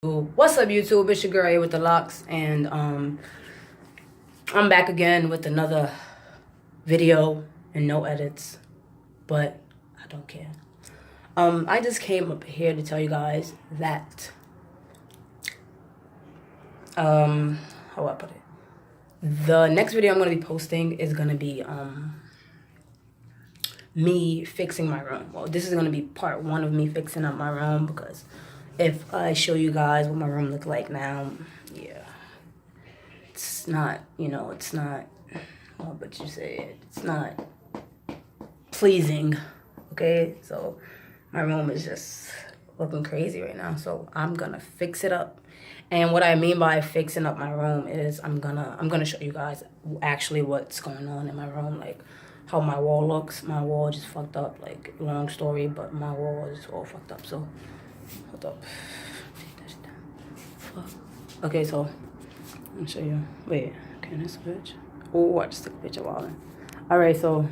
What's up, YouTube? It's your girl here with the locks, and I'm back again with another video and no edits, but I don't care. I just came up here to tell you guys that how do I put it? The next video I'm gonna be posting is gonna be me fixing my room. Well, this is gonna be part 1 of me fixing up my room, because if I show you guys what my room looks like now, yeah, it's not, it's not, what would you say it? It's not pleasing, okay? So my room is just looking crazy right now, so I'm gonna fix it up. And what I mean by fixing up my room is I'm gonna show you guys actually what's going on in my room, like how my wall looks. My wall just fucked up, like, long story, but my wall is all fucked up. So hold up, take that shit down. Fuck. Okay, so let me show you. Wait, can I switch? Oh, I just took a picture while in. All right, so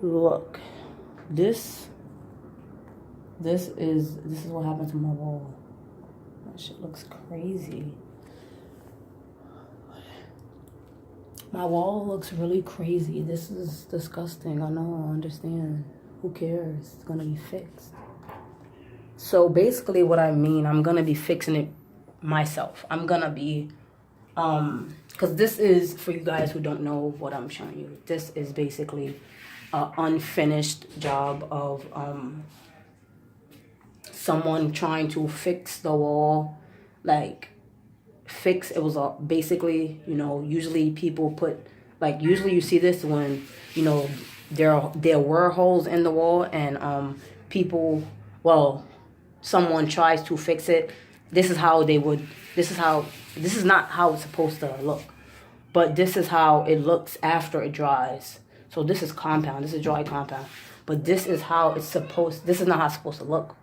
look, this is what happened to my wall. That shit looks crazy. My wall looks really crazy. This is disgusting. I know, I understand. Who cares? It's gonna be fixed. So basically what I mean, I'm gonna be fixing it myself. I'm gonna be, because this is, for you guys who don't know what I'm showing you, this is basically an unfinished job of someone trying to fix the wall, like fix. It was basically, usually people put, like, usually you see this when, there were holes in the wall, and someone tries to fix it. This is not how it's supposed to look, but this is how it looks after it dries. So this is compound, this is dry compound, but this is how it's supposed, this is not how it's supposed to look.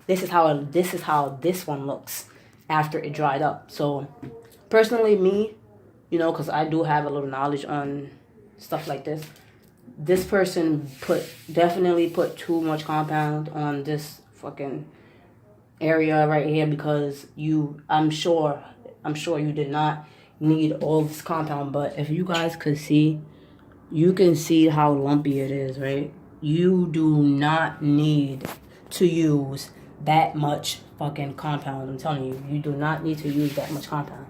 This is how this one looks after it dried up. So personally, me, because I do have a little knowledge on stuff like this, this person definitely put too much compound on this fucking area right here, because I'm sure you did not need all this compound. But if you guys could see, you can see how lumpy it is, right? You do not need to use that much fucking compound. I'm telling you, you do not need to use that much compound.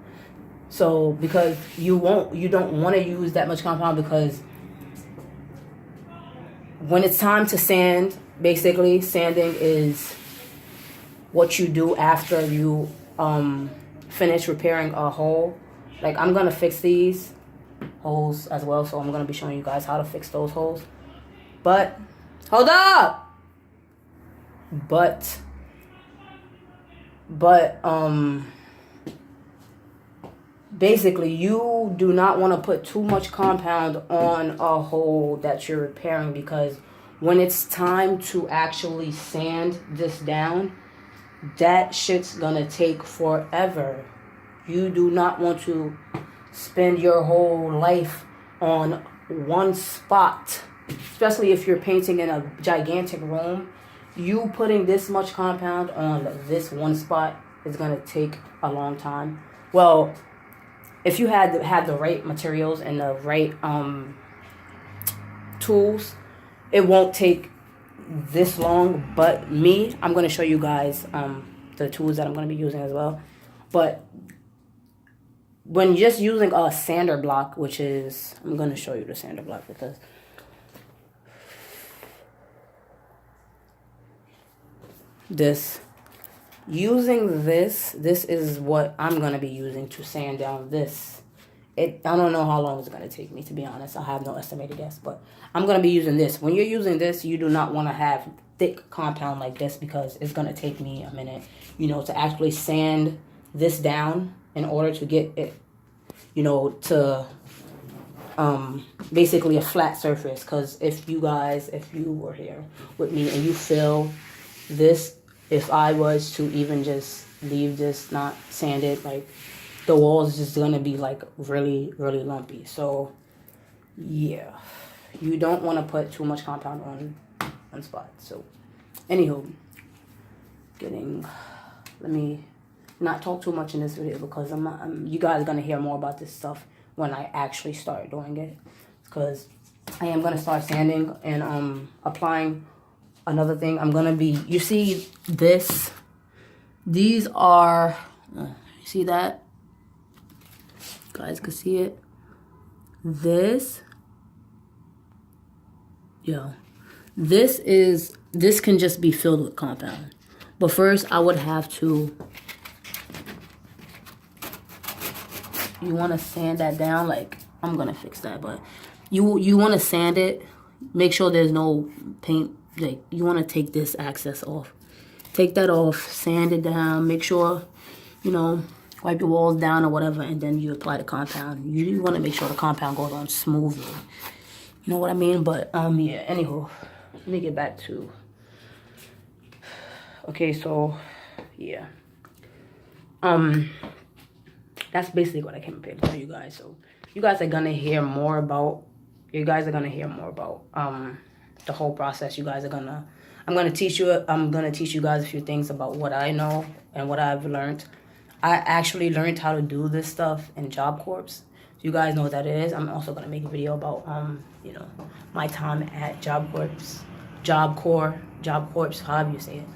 So because you don't want to use that much compound, because when it's time to sand, basically sanding is what you do after you finish repairing a hole. Like, I'm gonna fix these holes as well, so I'm gonna be showing you guys how to fix those holes. But hold up. But basically, you do not want to put too much compound on a hole that you're repairing, because when it's time to actually sand this down, that shit's gonna take forever. You do not want to spend your whole life on one spot, especially if you're painting in a gigantic room. You putting this much compound on this one spot is gonna take a long time. Well, if you had the right materials and the right tools, it won't take this long. But me, I'm gonna show you guys the tools that I'm gonna be using as well. But when just using a sander block, which is, I'm gonna show you the sander block, because using this is what I'm gonna be using to sand down this. I don't know how long it's gonna take me, to be honest. I have no estimated guess, but I'm gonna be using this. When you're using this, you do not want to have thick compound like this, because it's gonna take me a minute, to actually sand this down in order to get it, to basically a flat surface. Because if you were here with me and you feel this, if I was to even just leave this not sanded, like, the wall is just gonna be like really, really lumpy. So yeah, you don't want to put too much compound on one spot. So anywho, let me not talk too much in this video because you guys are gonna hear more about this stuff when I actually start doing it. Because I am gonna start sanding and applying. Another thing I'm gonna be, you see this? These are, you see that? You guys can see it. This, this can just be filled with compound. But first I would have to, you wanna sand that down, like, I'm gonna fix that, but you wanna sand it, make sure there's no paint. Like, you want to take this excess off. Take that off, sand it down, make sure, you know, wipe your walls down or whatever, and then you apply the compound. You want to make sure the compound goes on smoothly. You know what I mean? But, yeah, anywho, let me get back to, okay, so, yeah. That's basically what I came up here to tell you guys. So, you guys are going to hear more about, the whole process. I'm gonna teach you guys a few things about what I know and what I've learned. I actually learned how to do this stuff in Job Corps. So you guys know what that is. I'm also gonna make a video about you know, my time at Job Corps, however you say it.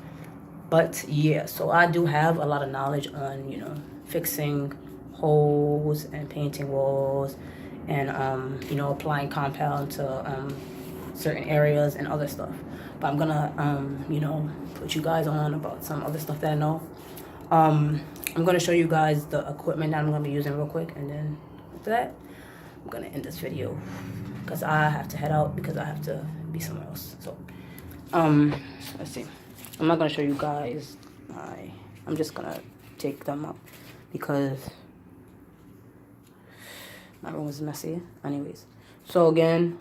But yeah, so I do have a lot of knowledge on, you know, fixing holes and painting walls and you know, applying compound to certain areas and other stuff. But I'm gonna you know, put you guys on about some other stuff that I know. I'm gonna show you guys the equipment that I'm gonna be using real quick, and then after that I'm gonna end this video because I have to head out because I have to be somewhere else. So let's see, I'm not gonna show you guys I'm just gonna take them up because my room is messy anyways. So again,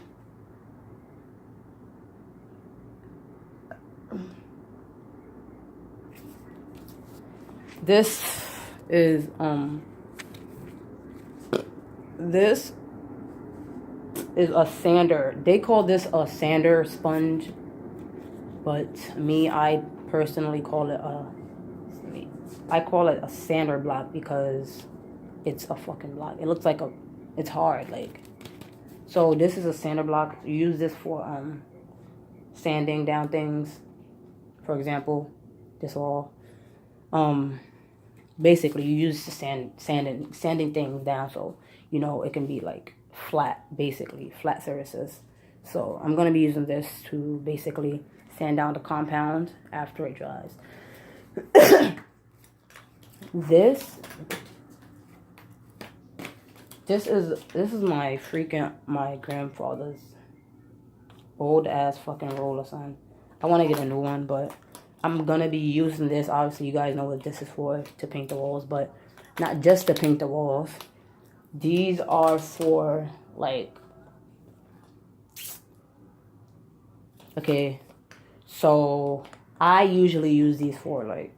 this is a sander. They call this a sander sponge, but me, I personally call it a sander block because it's a fucking block. It looks like it's hard, like. So this is a sander block. You use this for sanding down things. For example, this wall. Basically you use the sanding things down so, you know, it can be like flat, basically flat surfaces. So I'm gonna be using this to basically sand down the compound after it dries. This is my grandfather's old ass fucking roller, son. I want to get a new one, but I'm gonna be using this. Obviously, you guys know what this is for, to paint the walls, but not just to paint the walls. These are for, like, okay, so I usually use these for, like,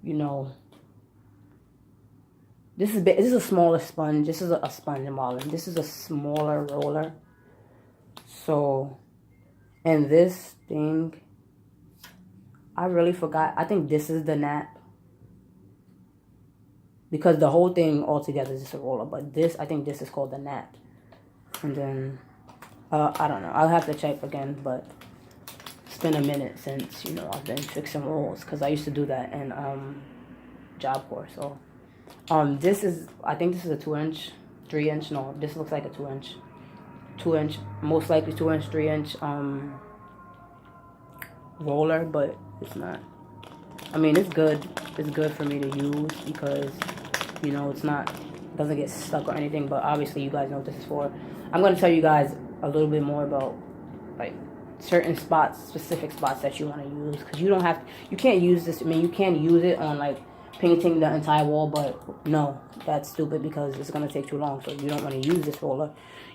you know, this is a smaller sponge. This is a sponge model. This is a smaller roller. So, and this thing, I really forgot. I think this is the nap. Because the whole thing altogether is just a roller. But this, I think this is called the nap. And then, I don't know. I'll have to check again. But it's been a minute since, you know, I've been fixing walls. Because I used to do that in Job Corps. So, this is, I think this is a 2-inch, 3-inch. No, this looks like a 2-inch. 2-inch, most likely 2-inch, 3-inch roller, but it's not. I mean, it's good. It's good for me to use because, you know, it doesn't get stuck or anything. But obviously, you guys know what this is for. I'm going to tell you guys a little bit more about, like, certain spots, specific spots that you want to use. Because you can't use this. I mean, you can use it on, like, painting the entire wall. But no, that's stupid because it's going to take too long. So you don't want to use this roller.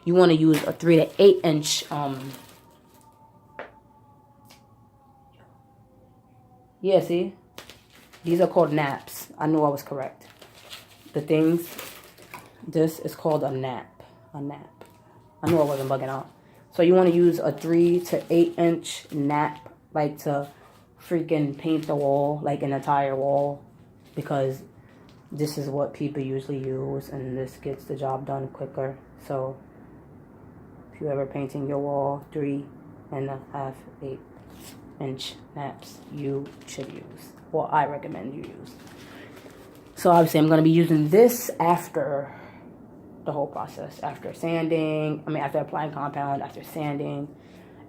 You want to use a 3 to 8 inch, yeah, see? These are called naps. I knew I was correct. The things, this is called a nap. A nap. I knew I wasn't bugging out. So you want to use a 3 to 8 inch nap, like, to freaking paint the wall, like an entire wall. Because this is what people usually use, and this gets the job done quicker. So if you're ever painting your wall 3.5 8-inch naps, you should use, or I recommend you use. So obviously I'm going to be using this after the whole process, after sanding, after applying compound, after sanding,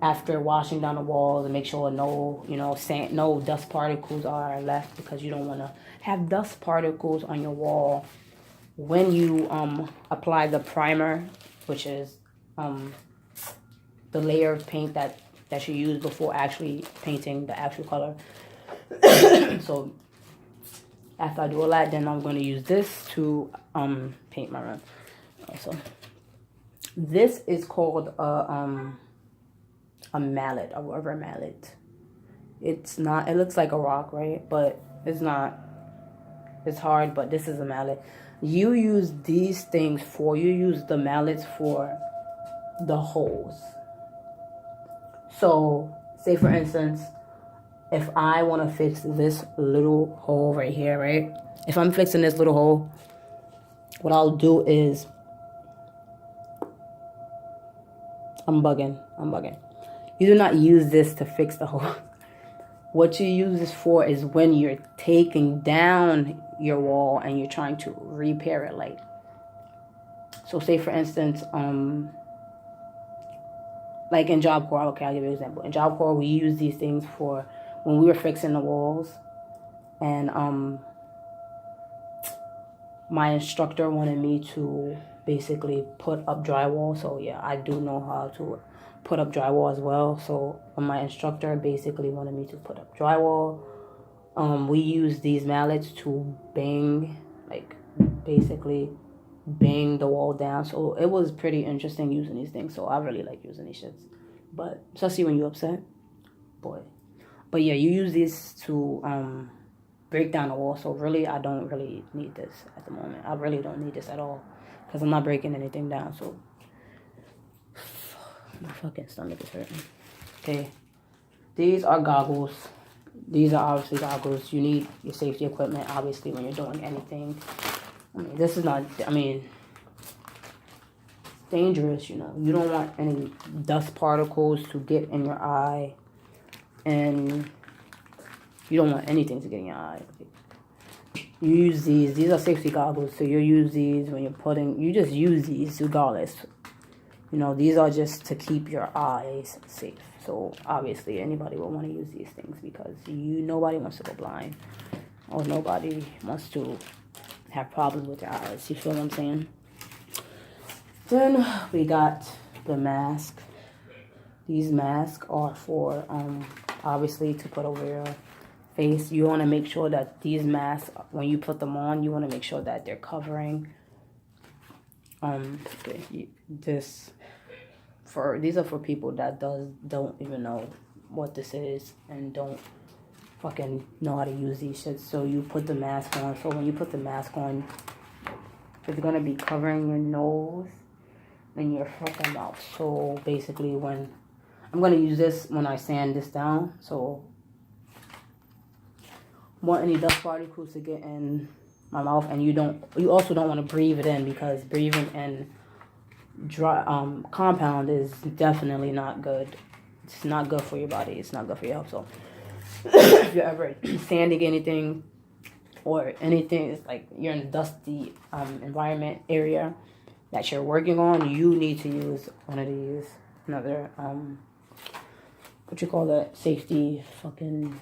after washing down the walls, and make sure no, no dust particles are left, because you don't want to have dust particles on your wall when you apply the primer, which is the layer of paint that you use before actually painting the actual color. So after I do all that, then I'm going to use this to paint my room. So this is called a mallet, a rubber mallet. It's not, it looks like a rock, right? But it's not. It's hard, but this is a mallet. You use these things you use the mallets for the holes. So say for instance, if I want to fix this little hole right here, right? If I'm fixing this little hole, what I'll do is, I'm bugging. You do not use this to fix the hole. What you use this for is when you're taking down your wall and you're trying to repair it. Like, so say for instance, like in Job Corps, okay, I'll give you an example. In Job Corps, we use these things for when we were fixing the walls, and my instructor wanted me to basically put up drywall. So yeah, I do know how to put up drywall as well. So my instructor basically wanted me to put up drywall. We use these mallets to bang, like basically bang the wall down. So it was pretty interesting using these things. So I really like using these shits, but especially when you're upset, boy. But yeah, you use these to break down the wall. So really, I don't really need this at the moment. I really don't need this at all, because I'm not breaking anything down. So my fucking stomach is hurting. Okay, these are goggles. These are obviously goggles. You need your safety equipment, obviously, when you're doing anything. This is not, dangerous, You don't want any dust particles to get in your eye. And you don't want anything to get in your eye. You use these. These are safety goggles. So you use these when you just use these regardless. These are just to keep your eyes safe. So obviously anybody will want to use these things, because nobody wants to go blind, or nobody wants to have problems with their eyes. You feel what I'm saying? Then we got the mask. These masks are for obviously to put over your face. You want to make sure that these masks, when you put them on, you want to make sure that they're covering. These are for people that don't even know what this is and don't fucking know how to use these shits. So you put the mask on. So when you put the mask on, it's gonna be covering your nose and your fucking mouth. So basically, when I'm gonna use this when I sand this down, so want any dust particles to get in my mouth, and you also don't want to breathe it in, because breathing in dry compound is definitely not good. It's not good for your body. It's not good for your health. So if you're ever sanding anything or anything, it's like you're in a dusty environment area that you're working on, you need to use one of these, another what you call that, safety fucking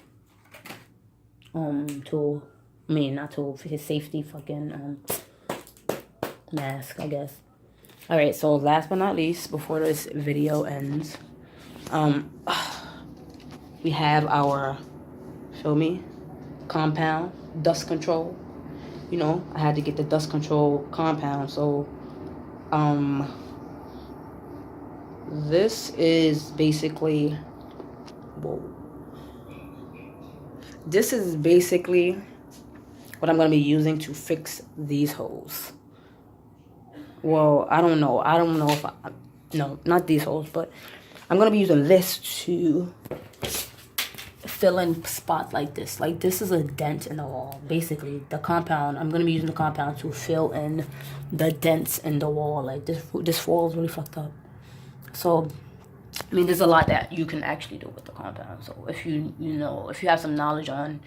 tool. Not tool, his safety fucking mask, I guess. Alright, so last but not least, before this video ends, we have our, show me, compound, dust control. I had to get the dust control compound. So, this is basically, this is basically what I'm going to be using to fix these holes. Well, I don't know if no, not these holes, but I'm going to be using this to fill in spots like this. Like this is a dent in the wall. Basically, the compound, I'm gonna be using the compound to fill in the dents in the wall. Like this wall is really fucked up. So I mean, there's a lot that you can actually do with the compound. So if if you have some knowledge on,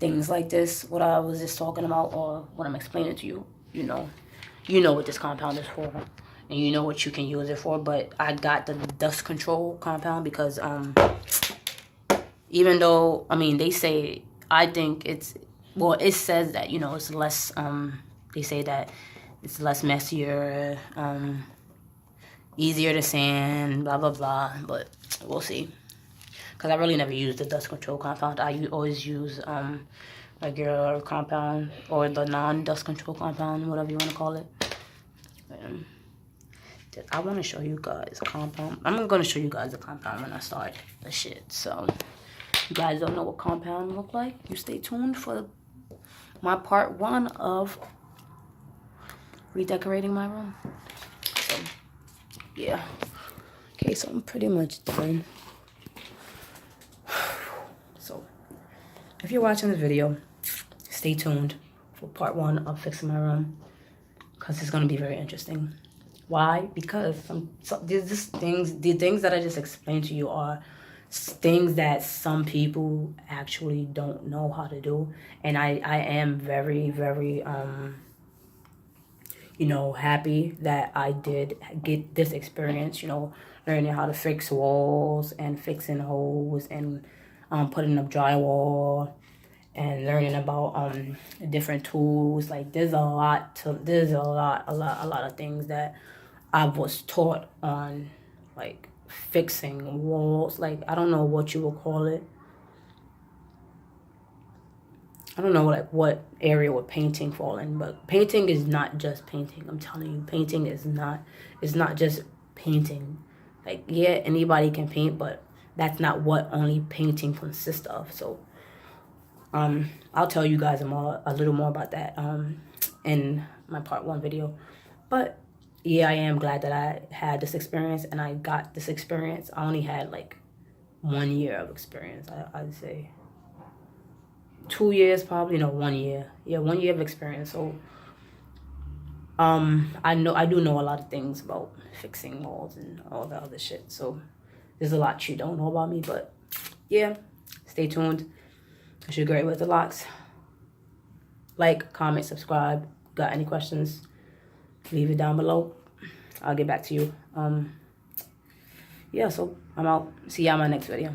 things like this, what I was just talking about, or what I'm explaining to you, you know what this compound is for, and you know what you can use it for. But I got the dust control compound because even though, I mean, they say, I think it says that, it's less, they say that it's less messier, easier to sand, blah, blah, blah, but we'll see. Because I really never used the dust control compound. I always use regular compound, or the non-dust control compound, whatever you want to call it. I want to show you guys compound. I'm going to show you guys the compound when I start the shit. So, you guys don't know what compound look like, you stay tuned for my part 1 of redecorating my room. So, yeah. Okay, so I'm pretty much done. So, if you're watching this video, stay tuned for part 1 of fixing my room, because it's going to be very interesting. Why? Because the things that I just explained to you are things that some people actually don't know how to do, and I am very, very happy that I did get this experience, learning how to fix walls and fixing holes and putting up drywall and learning about different tools. Like there's a lot of things that I was taught on, like fixing walls. Like I don't know what you would call it. I don't know like what area would painting fall in, but painting is not just painting. I'm telling you, painting is not just painting. Like yeah, anybody can paint, but that's not what only painting consists of. So I'll tell you guys a little more about that in my part 1 video. But yeah, I am glad that I had this experience, and I got this experience. I only had like 1 year of experience, I'd say. 2 years probably, no, 1 year. Yeah, 1 year of experience. So I do know a lot of things about fixing walls and all the other shit. So there's a lot you don't know about me, but yeah, stay tuned. It's your great with the locks. Like, comment, subscribe. Got any questions? Leave it down below. I'll get back to you. Yeah, so I'm out. See y'all in my next video.